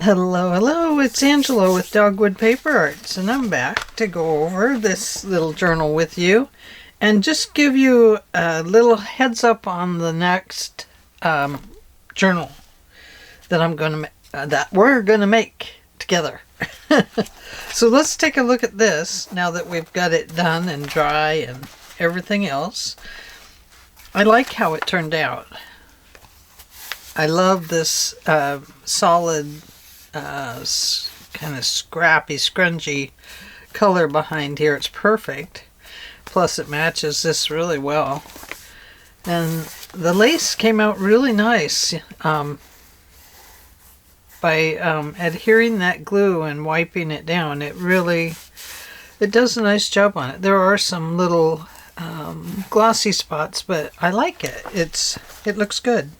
Hello, it's Angela with Dogwood Paper Arts, and I'm back to go over this little journal with you and just give you a little heads up on the next journal that we're gonna make together. So let's take a look at this now that we've got it done and dry and everything else. I like how it turned out. I love this solid kind of scrappy, scrungy color behind here. It's perfect. Plus it matches this really well. And the lace came out really nice by adhering that glue and wiping it down. It does a nice job on it. There are some little glossy spots, but I like it. It looks good.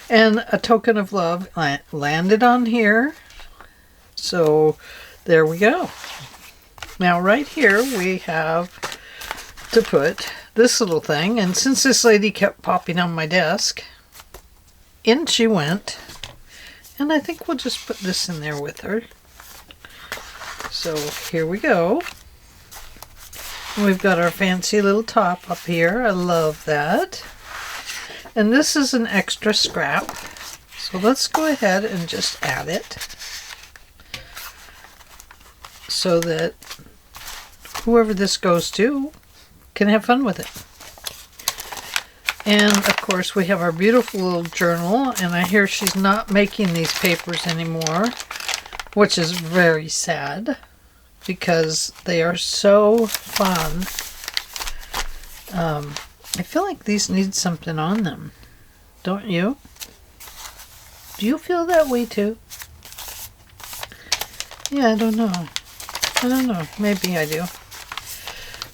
And a token of love landed on here. So there we go. Now right here we have to put this little thing. And since this lady kept popping on my desk, in she went. And I think we'll just put this in there with her. So here we go. We've got our fancy little top up here. I love that. And this is an extra scrap, so let's go ahead and just add it so that whoever this goes to can have fun with it. And of course we have our beautiful little journal, and I hear she's not making these papers anymore, which is very sad because they are so fun. I feel like these need something on them, don't you? Do you feel that way too? Yeah, I don't know. Maybe I do.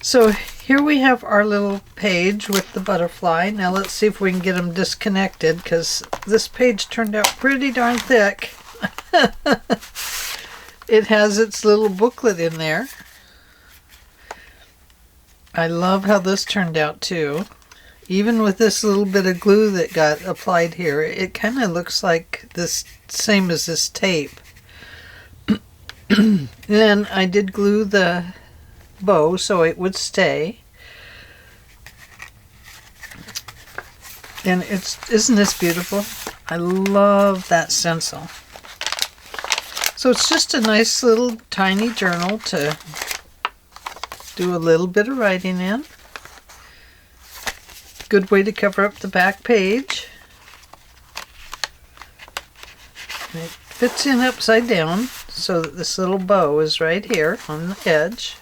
So here we have our little page with the butterfly. Now let's see if we can get them disconnected, because this page turned out pretty darn thick. It has its little booklet in there. I love how this turned out too. Even with this little bit of glue that got applied here, it kind of looks like this, same as this tape. Then I did glue the bow so it would stay. And isn't this beautiful? I love that stencil. So it's just a nice little tiny journal to do a little bit of writing in. Good way to cover up the back page. And it fits in upside down so that this little bow is right here on the edge.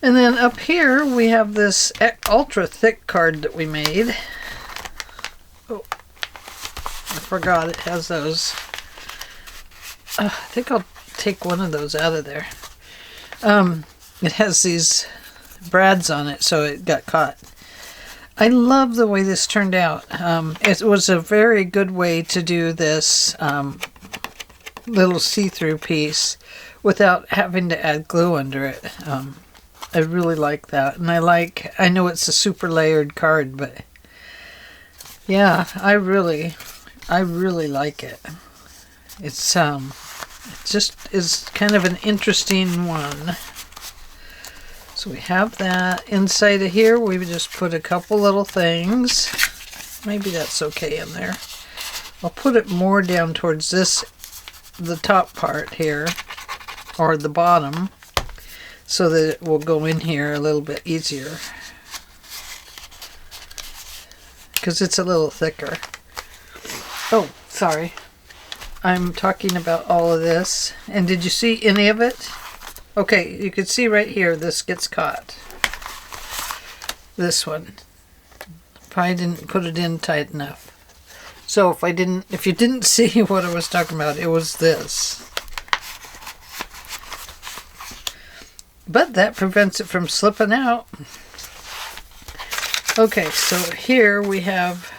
And then up here we have this ultra thick card that we made. Oh, I forgot it has those. I think I'll take one of those out of there. It has these brads on it, so it got caught. I love the way this turned out. It was a very good way to do this little see-through piece without having to add glue under it. I really like that. And I know it's a super layered card, but yeah, I really like it. It just is kind of an interesting one. So we have that. Inside of here, we just put a couple little things. Maybe that's okay in there. I'll put it more down towards the top part here, or the bottom, so that it will go in here a little bit easier. Because it's a little thicker. Oh, sorry. I'm talking about all of this. And did you see any of it? Okay, you can see right here, this gets caught. This one. Probably didn't put it in tight enough. So if you didn't see what I was talking about, it was this. But that prevents it from slipping out. Okay, so here we have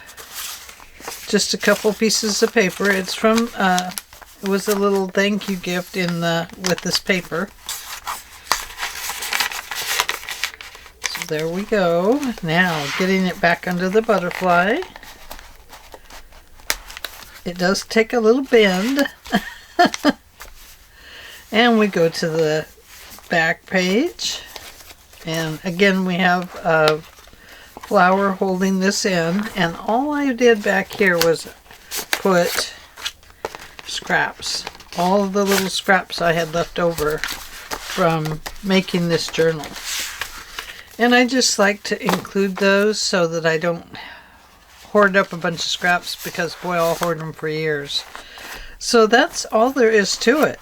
just a couple pieces of paper. It's from, it was a little thank you gift with this paper. There we go. Now, getting it back under the butterfly. it does take a little bend. And we go to the back page. And again, we have a flower holding this in. And all I did back here was put scraps. All of the little scraps I had left over from making this journal. And I just like to include those so that I don't hoard up a bunch of scraps, because boy, I'll hoard them for years. So that's all there is to it.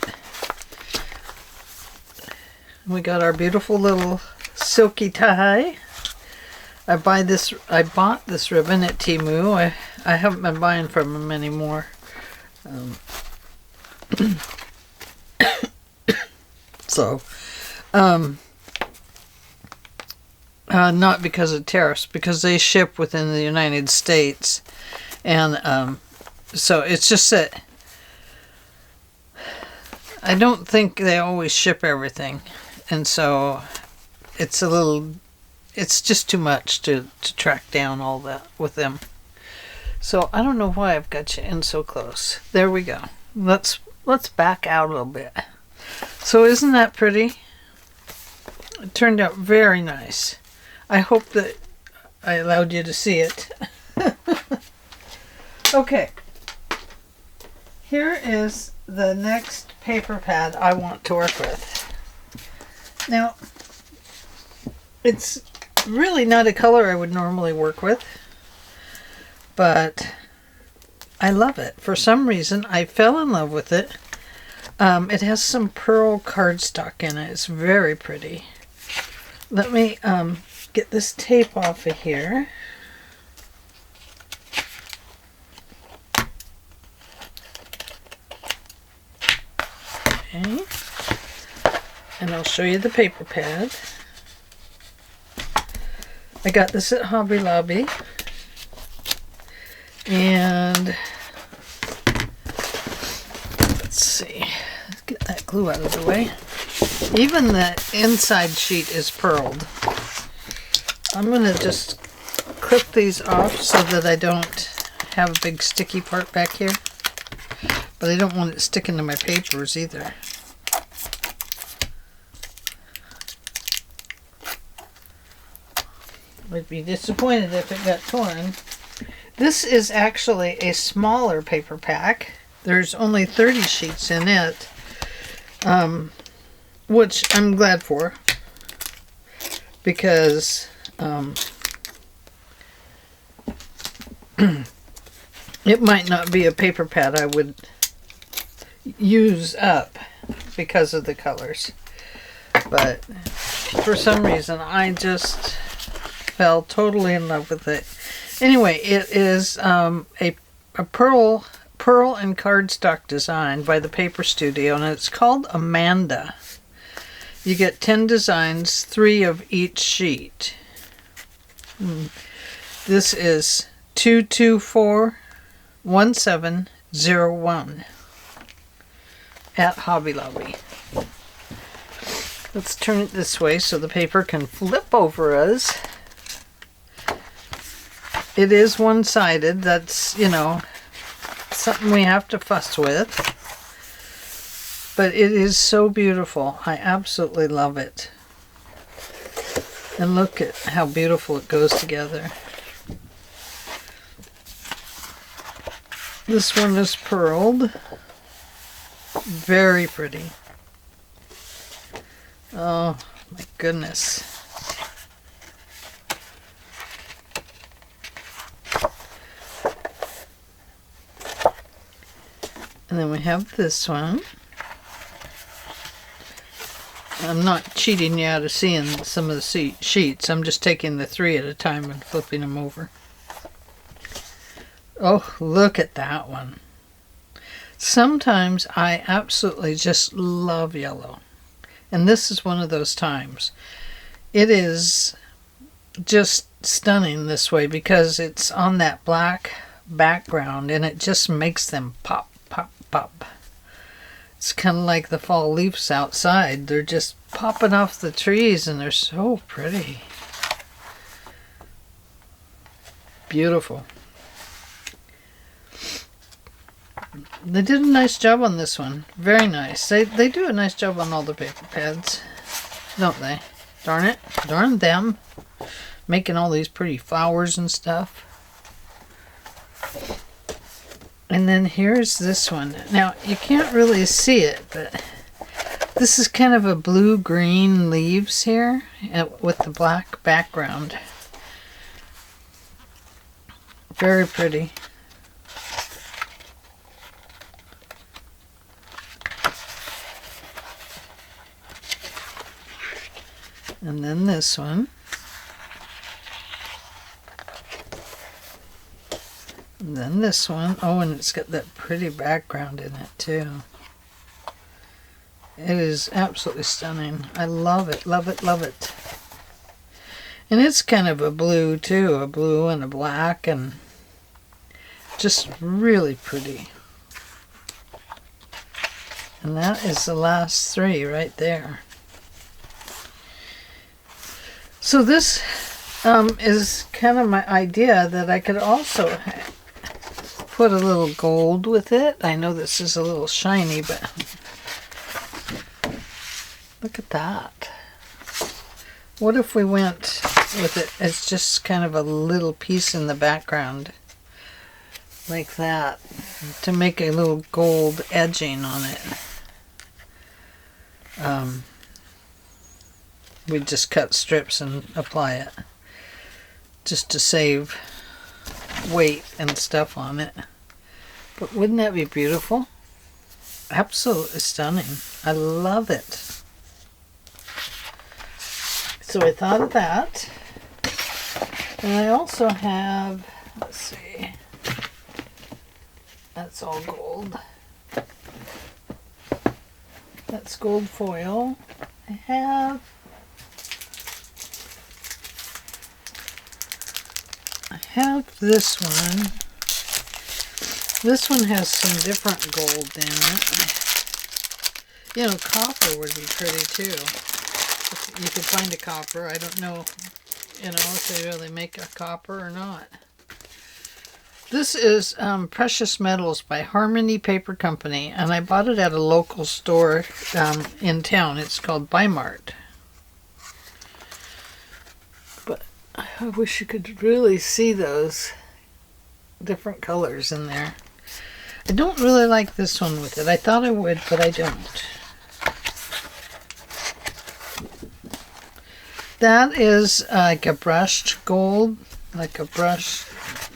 We got our beautiful little silky tie. I bought this ribbon at Temu. I haven't been buying from them anymore. Not because of tariffs, because they ship within the United States. And so it's just that I don't think they always ship everything. And so it's just too much to track down all that with them. So I don't know why I've got you in so close. There we go. Let's back out a little bit. So isn't that pretty? It turned out very nice. I hope that I allowed you to see it. Okay. Here is the next paper pad I want to work with. Now, it's really not a color I would normally work with, but I love it. For some reason, I fell in love with it. It has some pearl cardstock in it. It's very pretty. Let me get this tape off of here. Okay. And I'll show you the paper pad. I got this at Hobby Lobby. And let's see. Let's get that glue out of the way. Even the inside sheet is pearled. I'm going to just clip these off so that I don't have a big sticky part back here. But I don't want it sticking to my papers either. Would be disappointed if it got torn. This is actually a smaller paper pack. There's only 30 sheets in it, which I'm glad for, because it might not be a paper pad I would use up because of the colors, but for some reason I just fell totally in love with it. Anyway, it is a pearl and cardstock design by the Paper Studio, and it's called Amanda. You get 10 designs, 3 of each sheet. This is 2241701 at Hobby Lobby. Let's turn it this way so the paper can flip over us. It is one-sided. That's, you know, something we have to fuss with. But it is so beautiful. I absolutely love it. And look at how beautiful it goes together. This one is pearled. Very pretty. Oh my goodness. And then we have this one. I'm not cheating you out of seeing some of the sheets. I'm just taking the 3 at a time and flipping them over. Oh, look at that one. Sometimes I absolutely just love yellow. And this is one of those times. It is just stunning this way because it's on that black background and it just makes them pop, pop, pop. It's kind of like the fall leaves outside. They're just popping off the trees and they're so pretty. Beautiful. They did a nice job on this one. Very nice. They do a nice job on all the paper pads, don't they? Darn it. Darn them. Making all these pretty flowers and stuff. And then here's this one. Now, you can't really see it, but this is kind of a blue-green leaves here with the black background. Very pretty. And then this one. And then this one. Oh, and it's got that pretty background in it too. It is absolutely stunning. I love it, love it, love it. And it's kind of a blue too, a blue and a black, and just really pretty. And that is the last three right there. So this is kind of my idea that I could also put a little gold with it. I know this is a little shiny, but look at that. What if we went with it as just kind of a little piece in the background, like that, to make a little gold edging on it. We just cut strips and apply it, just to save weight and stuff on it. But wouldn't that be beautiful? Absolutely stunning. I love it. So I thought of that. And I also have, let's see, that's all gold. That's gold foil. I have this one. This one has some different gold in it. You know, copper would be pretty too. If you could find a copper. I don't know, you know, if they really make a copper or not. This is Precious Metals by Harmony Paper Company, and I bought it at a local store in town. It's called Bi-Mart. But I wish you could really see those different colors in there. I don't really like this one with it. I thought I would, but I don't. That is like a brushed gold, like a brush,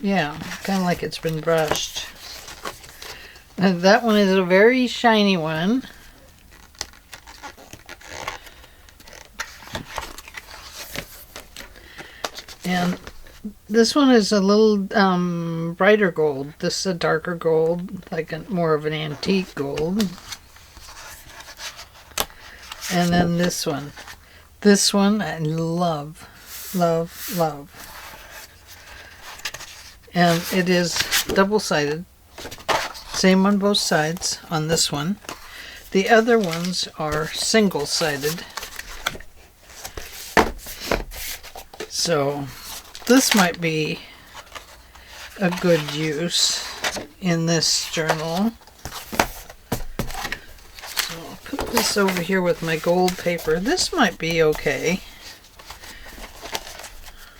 yeah, kind of like it's been brushed. And that one is a very shiny one. And this one is a little brighter gold. This is a darker gold, like more of an antique gold. And then this one. This one I love, love, love. And it is double-sided. Same on both sides on this one. The other ones are single-sided. So this might be a good use in this journal. So I'll put this over here with my gold paper. This might be okay.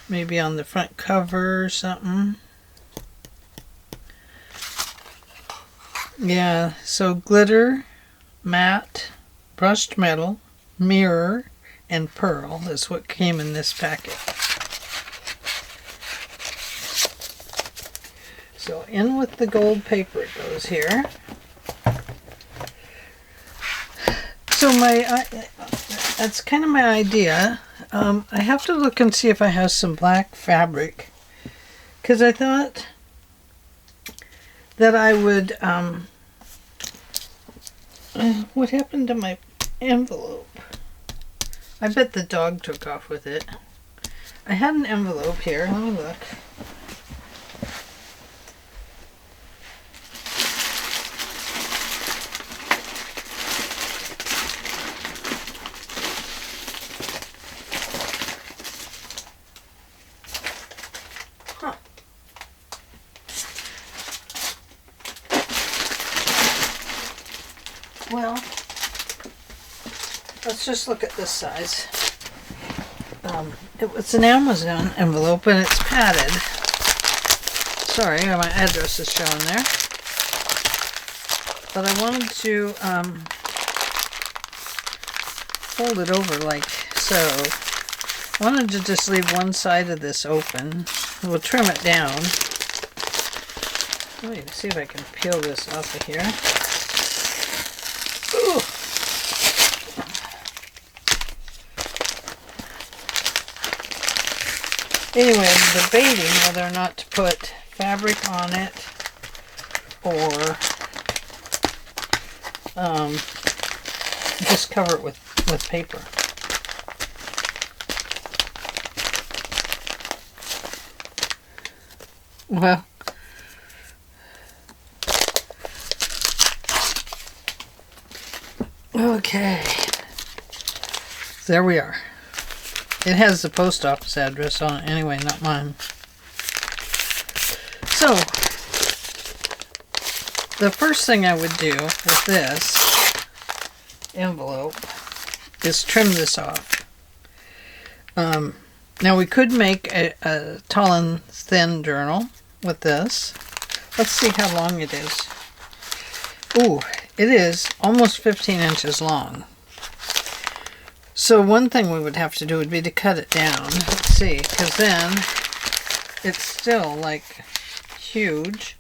Maybe on the front cover or something. Yeah, so glitter, matte, brushed metal, mirror, and pearl is what came in this packet. So in with the gold paper it goes here. So that's kind of my idea. I have to look and see if I have some black fabric, because I thought that I would, what happened to my envelope? I bet the dog took off with it. I had an envelope here, let me look. Well, let's just look at this size. It's an Amazon envelope and it's padded. Sorry, my address is showing there. But I wanted to fold it over like so. I wanted to just leave one side of this open. We'll trim it down. Let me see if I can peel this off of here. Ooh. Anyway, debating whether or not to put fabric on it or just cover it with paper. Well, okay, there we are. It has the post office address on it anyway, not mine. So, the first thing I would do with this envelope is trim this off. Now we could make a tall and thin journal with this. Let's see how long it is. Ooh, it is almost 15 inches long. So one thing we would have to do would be to cut it down. Let's see, because then it's still like huge.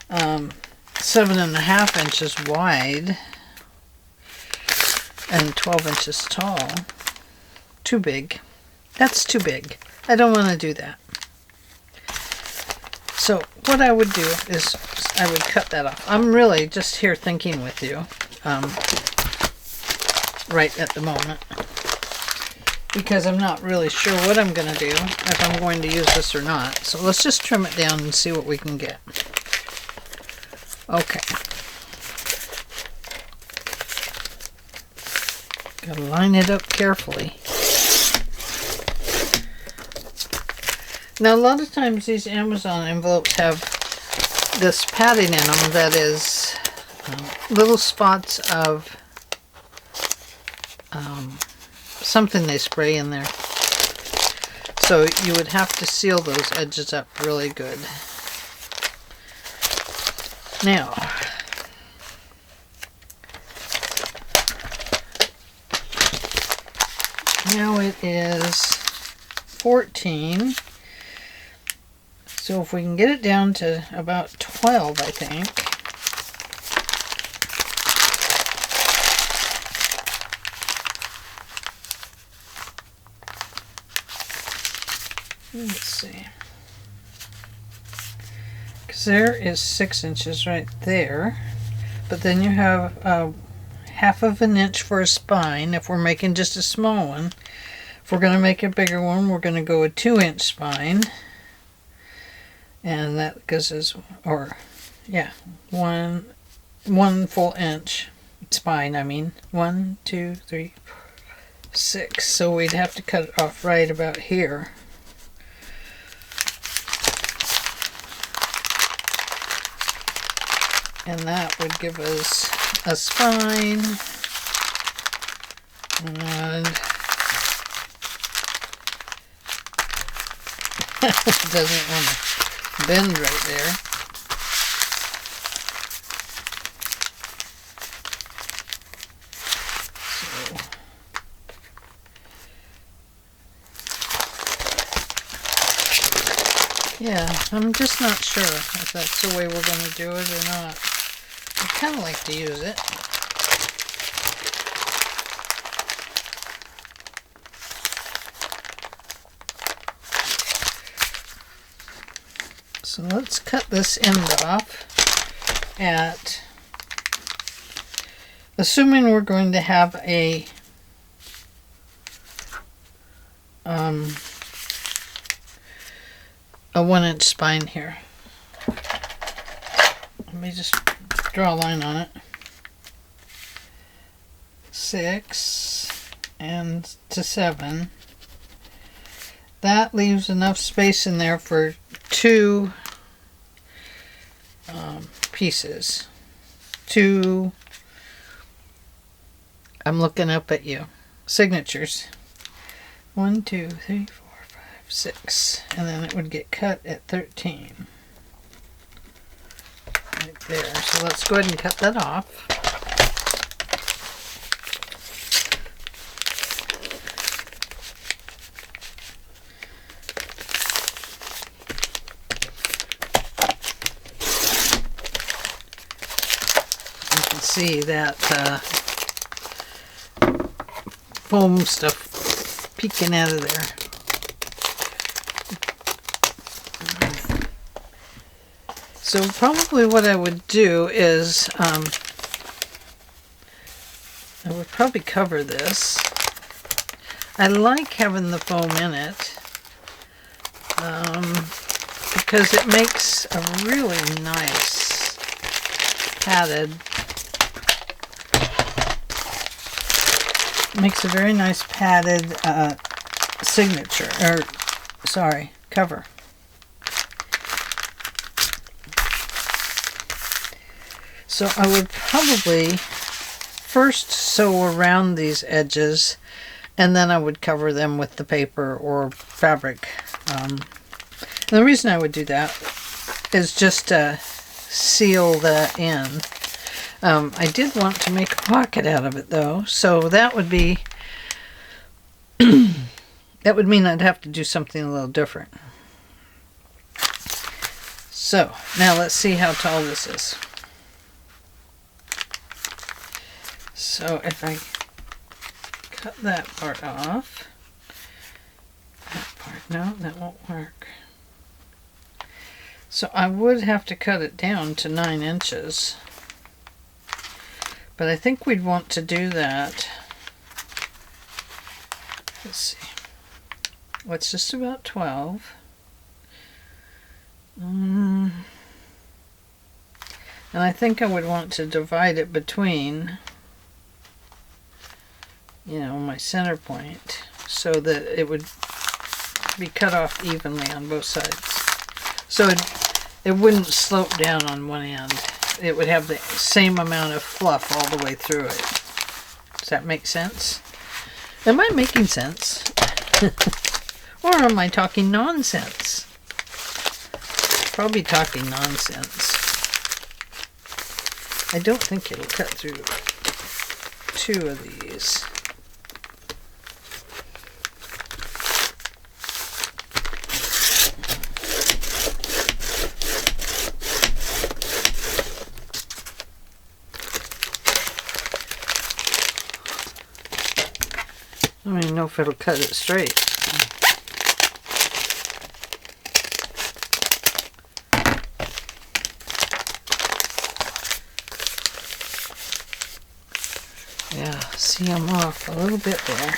7.5 inches wide and 12 inches tall. Too big. That's too big. I don't want to do that. So what I would do is I would cut that off. I'm really just here thinking with you right at the moment, because I'm not really sure what I'm going to do, if I'm going to use this or not. So let's just trim it down and see what we can get. Okay. Gotta line it up carefully. Now, a lot of times these Amazon envelopes have this padding in them that is little spots of something they spray in there. So you would have to seal those edges up really good. Now, it is 14. So if we can get it down to about 12, I think. Let's see. Because there is 6 inches right there. But then you have 1/2 inch for a spine if we're making just a small one. If we're going to make a bigger one, we're going to go a 2-inch spine. And that gives us, one full inch spine. I mean, 1, 2, 3, 6. So we'd have to cut it off right about here. And that would give us a spine. And it doesn't want to bend right there. So, yeah, I'm just not sure if that's the way we're going to do it or not. I kind of like to use it. So let's cut this end off at, assuming we're going to have a 1-inch spine here. Let me just draw a line on it. 6 and to 7. That leaves enough space in there for 2 pieces. 2 I'm looking up at you. Signatures. 1, 2, 3, 4, 5, 6. And then it would get cut at 13. Right there. So let's go ahead and cut that off. You can see that foam stuff peeking out of there. So probably what I would do is I would probably cover this. I like having the foam in it because it makes a really nice padded, makes a very nice padded signature, or sorry, cover. So I would probably first sew around these edges, and then I would cover them with the paper or fabric. And the reason I would do that is just to seal that in. I did want to make a pocket out of it though, so that would be that would mean I'd have to do something a little different. So now let's see how tall this is. So if I cut that part off, that part, no, that won't work. So I would have to cut it down to 9 inches. But I think we'd want to do that. Let's see. What's just about 12. And I think I would want to divide it between, you know, my center point, so that it would be cut off evenly on both sides. So it wouldn't slope down on one end. It would have the same amount of fluff all the way through it. Does that make sense? Am I making sense? Or am I talking nonsense? Probably talking nonsense. I don't think it'll cut through 2 of these. I don't even know if it'll cut it straight. Yeah, see, I'm off a little bit there.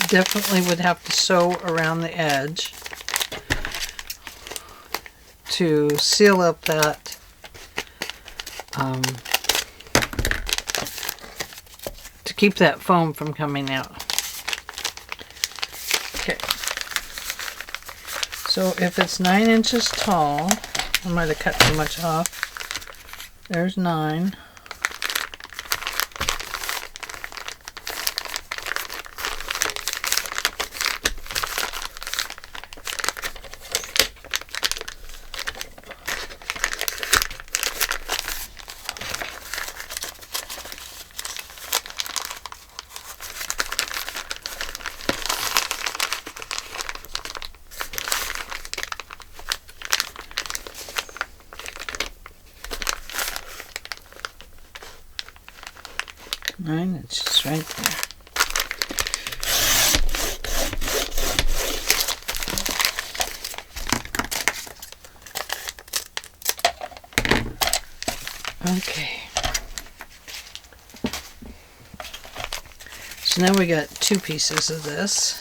Definitely would have to sew around the edge to seal up that to keep that foam from coming out. Okay. So if it's 9 inches tall, I might have cut too much off. There's 9. It's just right there. Okay. So now we got 2 pieces of this.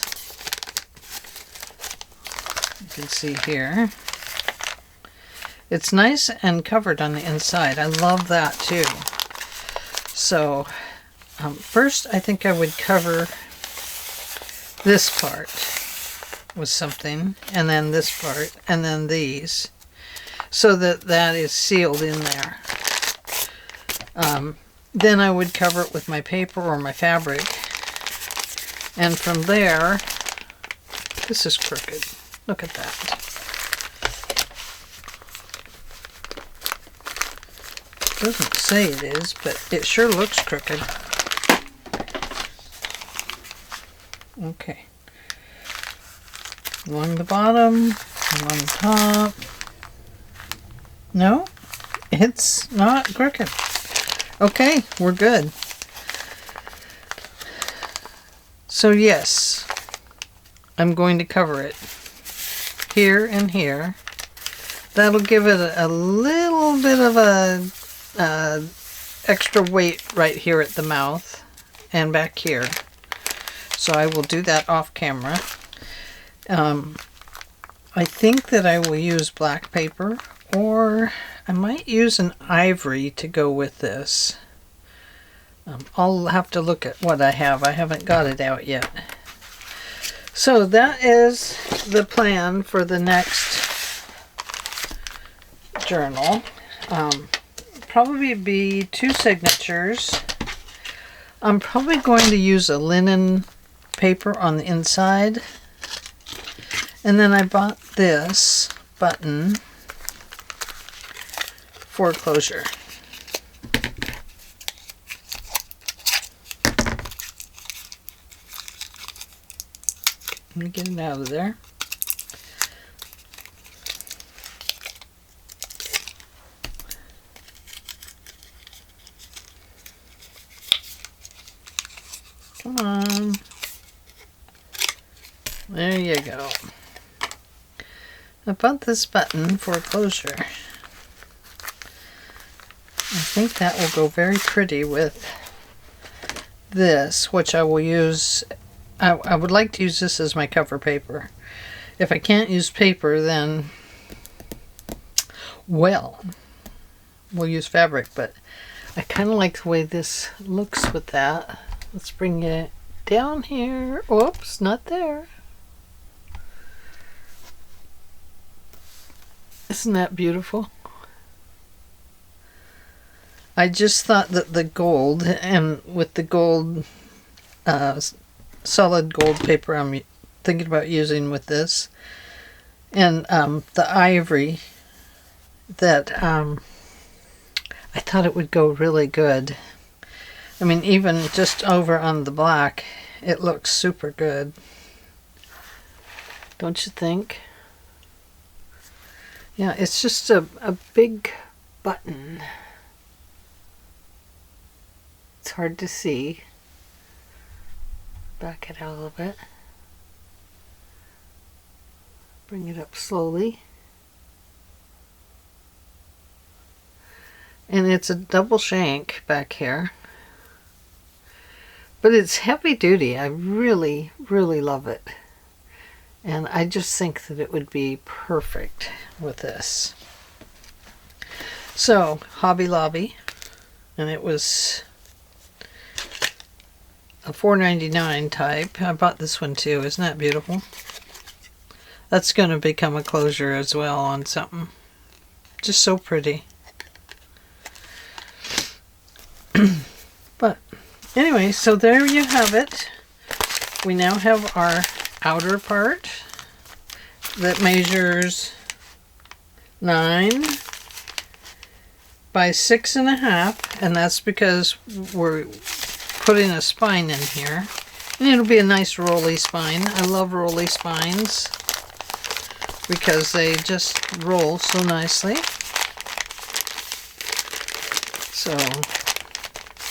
You can see here. It's nice and covered on the inside. I love that too. So first I think I would cover this part with something, and then this part, and then these. so that that is sealed in there. Then I would cover it with my paper or my fabric. And from there, this is crooked. Look at that. Doesn't say it is, but it sure looks crooked. Okay. Along the bottom, along the top. No, it's not crooked. Okay, we're good. So yes, I'm going to cover it here and here. That'll give it a little bit of a extra weight right here at the mouth and back here. So I will do that off camera. I think that I will use black paper, or I might use an ivory to go with this. I'll have to look at what I have. I haven't got it out yet. So that is the plan for the next journal. Probably be 2 signatures. I'm probably going to use a linen paper on the inside. And then I bought this button for closure. Let me get it out of there. Come on. There you go. I bought this button for closure. I think that will go very pretty with this, which I will use. I would like to use this as my cover paper. If I can't use paper, then, well, we'll use fabric, but I kind of like the way this looks with that. Let's bring it down here. Oops, not there. Isn't that beautiful? I just thought that the gold, and with the gold, solid gold paper I'm thinking about using with this, and the ivory, that I thought it would go really good. I mean, even just over on the black, it looks super good. Don't you think? Yeah, it's just a big button. It's hard to see. Back it out a little bit. Bring it up slowly. And it's a double shank back here. But it's heavy duty. I really, really love it. And I just think that it would be perfect with this. So, Hobby Lobby. And it was a $4.99 type. I bought this one too. Isn't that beautiful? That's going to become a closure as well on something. Just so pretty. But anyway, so there you have it. We now have our outer part that measures 9 by 6.5, and that's because we're putting a spine in here, and it'll be a nice rolly spine. I love rolly spines because they just roll so nicely. So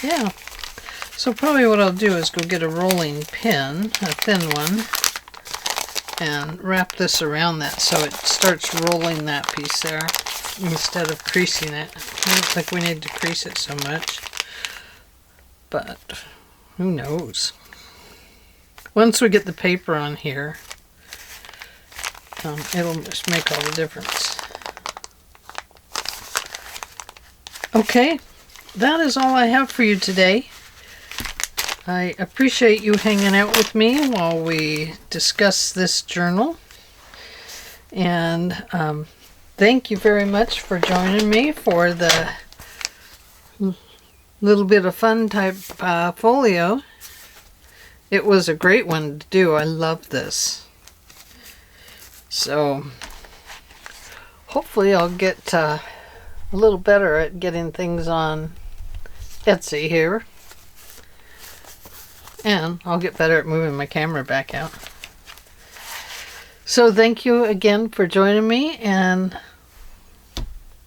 yeah, so probably what I'll do is go get a rolling pin, a thin one, and wrap this around that so it starts rolling that piece there instead of creasing it. I don't think we need to crease it so much, but who knows. Once we get the paper on here, it'll just make all the difference. Okay, that is all I have for you today. I appreciate you hanging out with me while we discuss this journal. And thank you very much for joining me for the little bit of fun type folio. It was a great one to do. I love this. So hopefully I'll get a little better at getting things on Etsy here. And I'll get better at moving my camera back out. So thank you again for joining me, and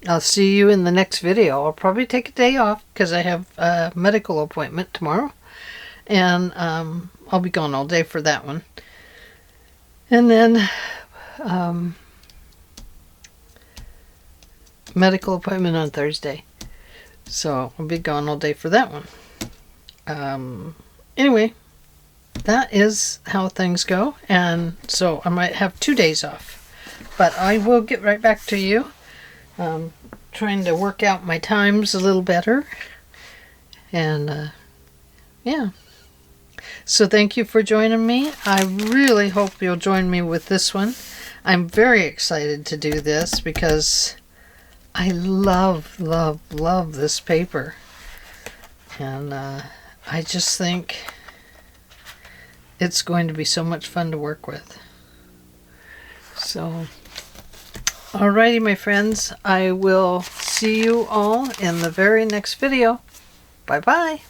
I'll see you in the next video. I'll probably take a day off because I have a medical appointment tomorrow. And I'll be gone all day for that one. And then medical appointment on Thursday. So I'll be gone all day for that one. Anyway, that is how things go. And so I might have 2 days off. But I will get right back to you. Trying to work out my times a little better. And yeah. So thank you for joining me. I really hope you'll join me with this one. I'm very excited to do this because I love, love, love this paper. And I just think it's going to be so much fun to work with. So, alrighty, my friends. I will see you all in the very next video. Bye-bye.